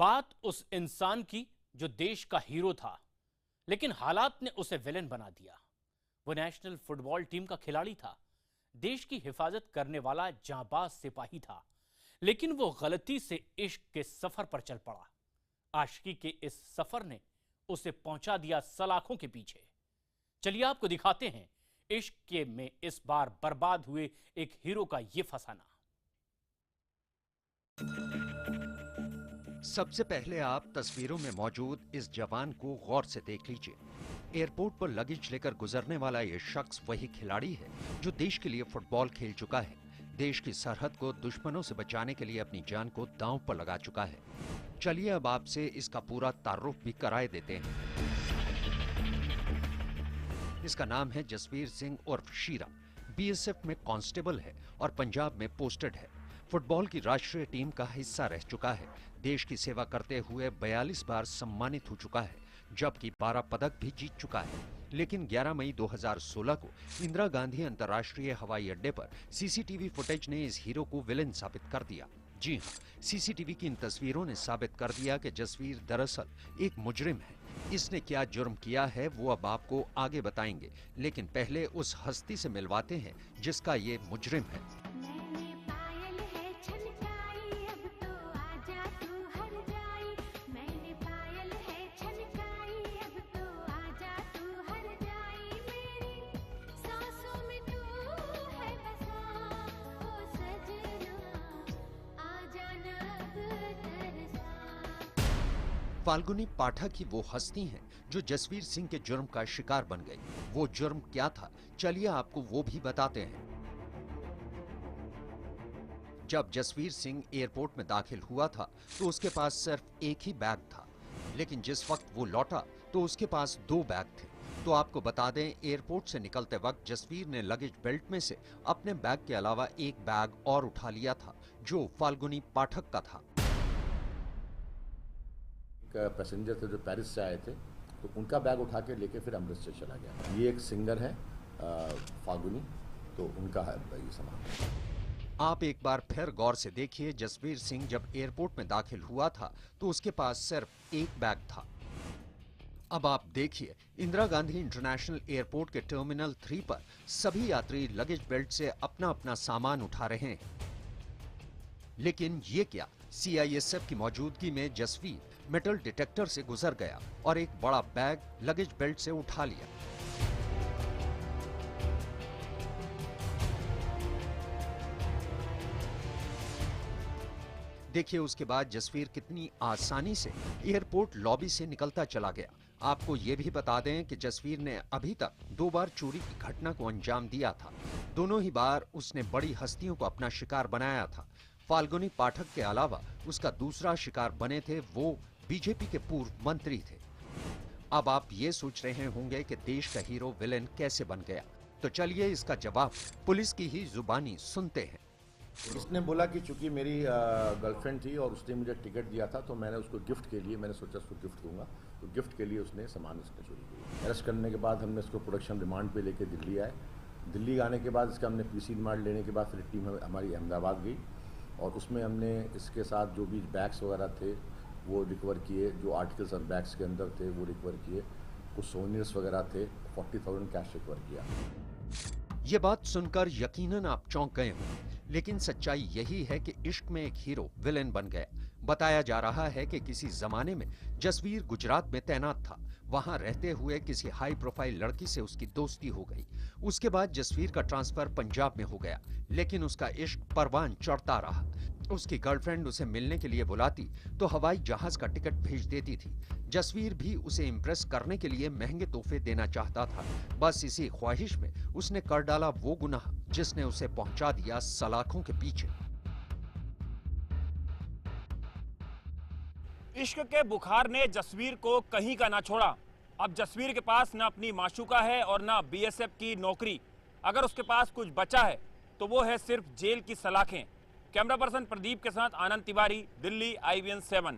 बात उस इंसान की जो देश का हीरो था, लेकिन हालात ने उसे विलेन बना दिया। वो नेशनल फुटबॉल टीम का खिलाड़ी था, देश की हिफाजत करने वाला जांबाज सिपाही था, लेकिन वो गलती से इश्क के सफर पर चल पड़ा। आशिकी के इस सफर ने उसे पहुंचा दिया सलाखों के पीछे। चलिए आपको दिखाते हैं इश्क के में इस बार बर्बाद हुए एक हीरो का ये फसाना। सबसे पहले आप तस्वीरों में मौजूद इस जवान को गौर से देख लीजिए। एयरपोर्ट पर लगेज लेकर गुजरने वाला ये शख्स वही खिलाड़ी है जो देश के लिए फुटबॉल खेल चुका है। देश की सरहद को दुश्मनों से बचाने के लिए अपनी जान को दांव पर लगा चुका है। चलिए अब आपसे इसका पूरा तारुफ भी कराए देते हैं। इसका नाम है जसवीर सिंह उर्फ शीरा। बीएसएफ में कांस्टेबल है और पंजाब में पोस्टेड है। फुटबॉल की राष्ट्रीय टीम का हिस्सा रह चुका है। देश की सेवा करते हुए 42 बार सम्मानित हो चुका है, जबकि 12 पदक भी जीत चुका है। लेकिन 11 मई 2016 को इंदिरा गांधी अंतर्राष्ट्रीय हवाई अड्डे पर सीसीटीवी फुटेज ने इस हीरो को विलेन साबित कर दिया। जी हां, सीसीटीवी की इन तस्वीरों ने साबित कर दिया कि जसवीर दरअसल एक मुजरिम है। इसने क्या जुर्म किया है वो अब आपको आगे बताएंगे, लेकिन पहले उस हस्ती से मिलवाते हैं जिसका ये मुजरिम है। फाल्गुनी पाठक ही वो हस्ती हैं जो जसवीर सिंह के जुर्म का शिकार बन गई। वो जुर्म क्या था, चलिए आपको वो भी बताते हैं। जब जसवीर सिंह एयरपोर्ट में दाखिल हुआ था तो उसके पास सिर्फ एक ही बैग था, लेकिन जिस वक्त वो लौटा तो उसके पास 2 बैग थे। तो आपको बता दें, एयरपोर्ट से निकलते वक्त जसवीर ने लगेज बेल्ट में से अपने बैग के अलावा एक बैग और उठा लिया था जो फाल्गुनी पाठक का था। पैसेंजर थे जो पेरिस से आए थे, तो उनका बैग उठा के लेके फिर अमृतसर चला गया। ये एक सिंगर है फाल्गुनी, तो उनका है ये सामान। आप एक बार फिर गौर से देखिए, जसवीर सिंह जब एयरपोर्ट में दाखिल हुआ था तो उसके पास सिर्फ एक बैग था। अब आप देखिए, इंदिरा गांधी इंटरनेशनल एयरपोर्ट के टर्मिनल 3 पर सभी यात्री लगेज बेल्ट से अपना अपना सामान उठा रहे हैं। लेकिन ये क्या, सीआईएसएफ की मौजूदगी में जसवीर मेटल डिटेक्टर से गुजर गया और एक बड़ा बैग लगेज बेल्ट से उठा लिया। देखिए उसके बाद जसवीर कितनी आसानी से एयरपोर्ट लॉबी से निकलता चला गया। आपको यह भी बता दें कि जसवीर ने अभी तक 2 बार चोरी की घटना को अंजाम दिया था। दोनों ही बार उसने बड़ी हस्तियों को अपना शिकार बनाया था। फाल्गुनी पाठक के अलावा उसका दूसरा शिकार बने थे वो बीजेपी के पूर्व मंत्री थे। अब आप ये सोच रहे होंगे कि देश का हीरो विलेन कैसे बन गया, तो चलिए इसका जवाब पुलिस की ही जुबानी सुनते हैं। इसने बोला कि चूंकि मेरी गर्लफ्रेंड थी और उसने मुझे टिकट दिया था, तो मैंने उसको गिफ्ट के लिए, मैंने सोचा उसको गिफ्ट दूंगा, तो गिफ्ट के लिए उसने सामान उसने चोरी किया। अरेस्ट करने के बाद हमने इसको प्रोडक्शन रिमांड पे लेके दिल्ली आए। दिल्ली आने के बाद इसका हमने पीसी रिमांड लेने के बाद फिर टीम हमारी अहमदाबाद गई और उसमें हमने इसके साथ जो भी बैग्स वगैरह थे वो रिकवर किए, जो आर्टिकल्स और बैग्स के अंदर थे वो रिकवर किए, कुछ सोनियर्स वगैरह थे, 40,000 कैश रिकवर किया। ये बात सुनकर यकीनन आप चौंक गए होंगे, लेकिन सच्चाई यही है कि इश्क में एक हीरो विलेन बन गया। बताया जा रहा है कि किसी जमाने में जसवीर गुजरात में तैनात था। वहां रहते हुए किसी हाई प्रोफाइल लड़की से उसकी दोस्ती हो गई। उसके बाद जसवीर का ट्रांसफर पंजाब में हो गया, लेकिन उसका इश्क परवान चढ़ता रहा। उसकी गर्लफ्रेंड उसे मिलने के लिए बुलाती तो हवाई जहाज का टिकट भेज देती थी। जसवीर भी उसे इम्प्रेस करने के लिए महंगे तोहफे देना चाहता था। बस इसी ख्वाहिश में उसने कर डाला वो गुनाह जिसने उसे पहुंचा दिया सलाखों के पीछे। इश्क के बुखार ने जसवीर को कहीं का ना छोड़ा। अब जसवीर के पास ना अपनी माशूका है और ना बीएसएफ की नौकरी। अगर उसके पास कुछ बचा है तो वो है सिर्फ जेल की सलाखें। कैमरा पर्सन प्रदीप के साथ आनंद तिवारी, दिल्ली, IVN 7।